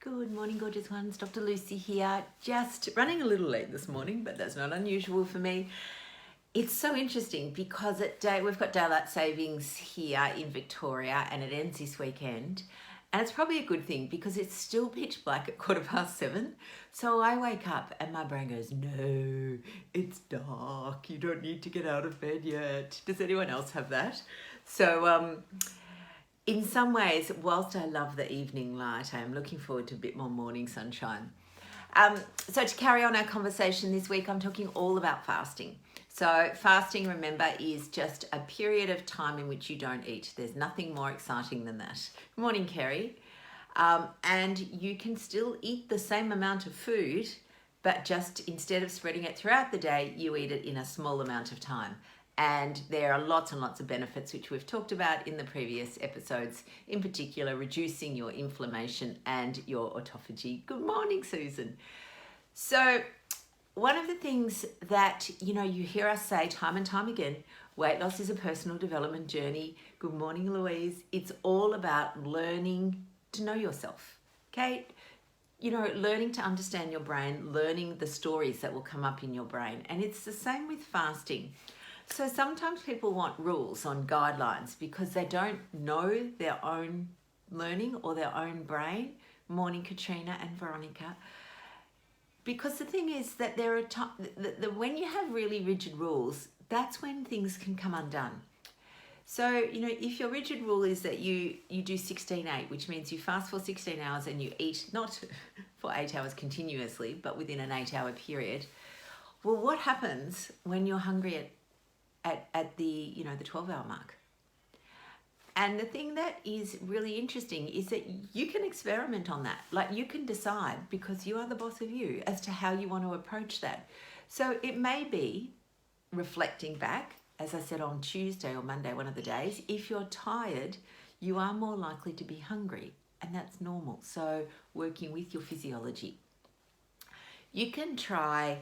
Good morning, gorgeous ones. Dr. Lucy here. Just running a little late this morning, but that's not unusual for me. It's so interesting because we've got daylight savings here in Victoria and it ends this weekend. And it's probably a good thing because it's still pitch black at 7:15. So I wake up and my brain goes, no, it's dark. You don't need to get out of bed yet. Does anyone else have that? So, in some ways, whilst I love the evening light, I am looking forward to a bit more morning sunshine. So to carry on our conversation this week, I'm talking all about fasting. So fasting, remember, is just a period of time in which you don't eat. There's nothing more exciting than that. Good morning, Kerry. And you can still eat the same amount of food, but just instead of spreading it throughout the day, you eat it in a small amount of time. And there are lots and lots of benefits, which we've talked about in the previous episodes, in particular, reducing your inflammation and your autophagy. Good morning, Susan. So one of the things that, you hear us say time and time again, weight loss is a personal development journey. Good morning, Louise. It's all about learning to know yourself, okay? Learning to understand your brain, learning the stories that will come up in your brain. And it's the same with fasting. So sometimes people want rules on guidelines because they don't know their own learning or their own brain. Morning, Katrina and Veronica. Because the thing is that there are when you have really rigid rules, that's when things can come undone. So, if your rigid rule is that you do 16-8, which means you fast for 16 hours and you eat not for 8 hours continuously, but within an 8-hour period. Well, what happens when you're hungry at the 12-hour mark? And the thing that is really interesting is that you can experiment on that. Like, you can decide, because you are the boss of you, as to how you want to approach that. So it may be reflecting back, as I said, on Tuesday or Monday, one of the days. If you're tired, you are more likely to be hungry, and that's normal. So working with your physiology. You can try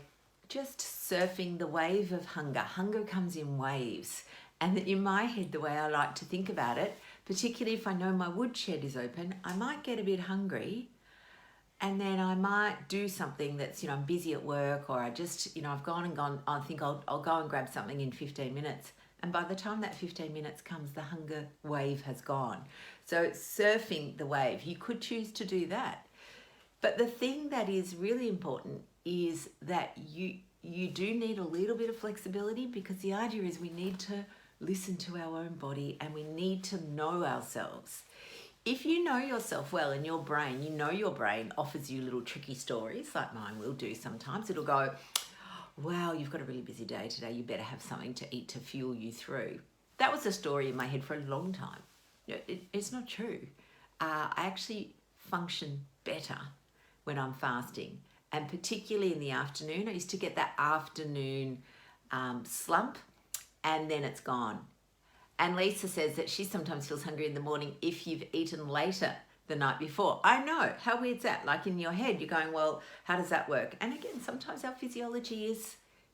just surfing the wave of hunger. Hunger comes in waves. And in my head, the way I like to think about it, particularly if I know my woodshed is open, I might get a bit hungry and then I might do something that's, I'm busy at work, or I just, I've gone, I think I'll go and grab something in 15 minutes. And by the time that 15 minutes comes, the hunger wave has gone. So surfing the wave, you could choose to do that. But the thing that is really important is that you do need a little bit of flexibility, because the idea is we need to listen to our own body and we need to know ourselves. If you know yourself well in your brain, your brain offers you little tricky stories, like mine will do sometimes. It'll go, wow, you've got a really busy day today. You better have something to eat to fuel you through. That was a story in my head for a long time. It's not true. I actually function better when I'm fasting. And particularly in the afternoon, I used to get that afternoon slump, and then it's gone. And Lisa says that she sometimes feels hungry in the morning if you've eaten later the night before. I know, how weird's that? Like, in your head, you're going, well, how does that work? And again, sometimes our physiology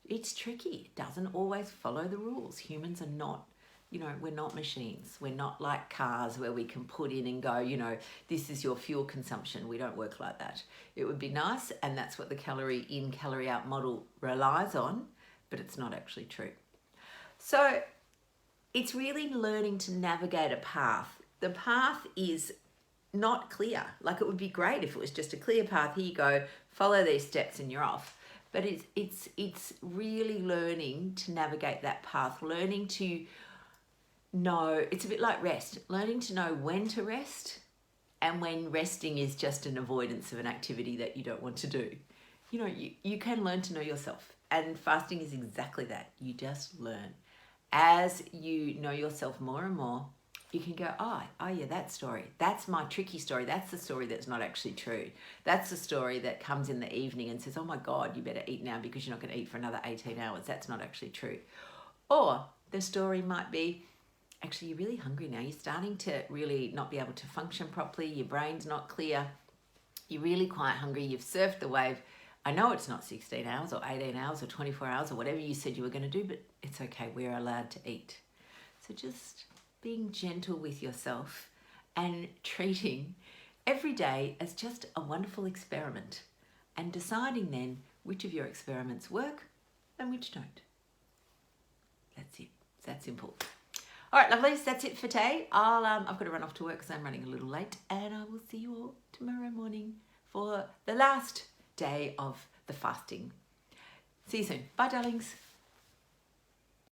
it's tricky. It doesn't always follow the rules. Humans are not, we're not machines. We're not like cars where we can put in and go, this is your fuel consumption. We don't work like that. It would be nice, and that's what the calorie in, calorie out model relies on, but it's not actually true. So it's really learning to navigate a path. The path is not clear. Like, it would be great if it was just a clear path. Here you go, follow these steps and you're off. But it's really learning to navigate that path, learning to know. It's a bit like rest, learning to know when to rest and when resting is just an avoidance of an activity that you don't want to do. You can learn to know yourself, and fasting is exactly that. You just learn. As you know yourself more and more, you can go, oh yeah, that story. That's my tricky story. That's the story that's not actually true. That's the story that comes in the evening and says, oh my God, you better eat now because you're not going to eat for another 18 hours. That's not actually true. Or the story might be, actually, you're really hungry now. You're starting to really not be able to function properly. Your brain's not clear. You're really quite hungry. You've surfed the wave. I know it's not 16 hours or 18 hours or 24 hours or whatever you said you were going to do, but it's okay. We're allowed to eat. So just being gentle with yourself and treating every day as just a wonderful experiment and deciding then which of your experiments work and which don't. That's it. It's that simple. All right, lovelies, that's it for today. I've got to run off to work because I'm running a little late, and I will see you all tomorrow morning for the last day of the fasting. See you soon. Bye, darlings.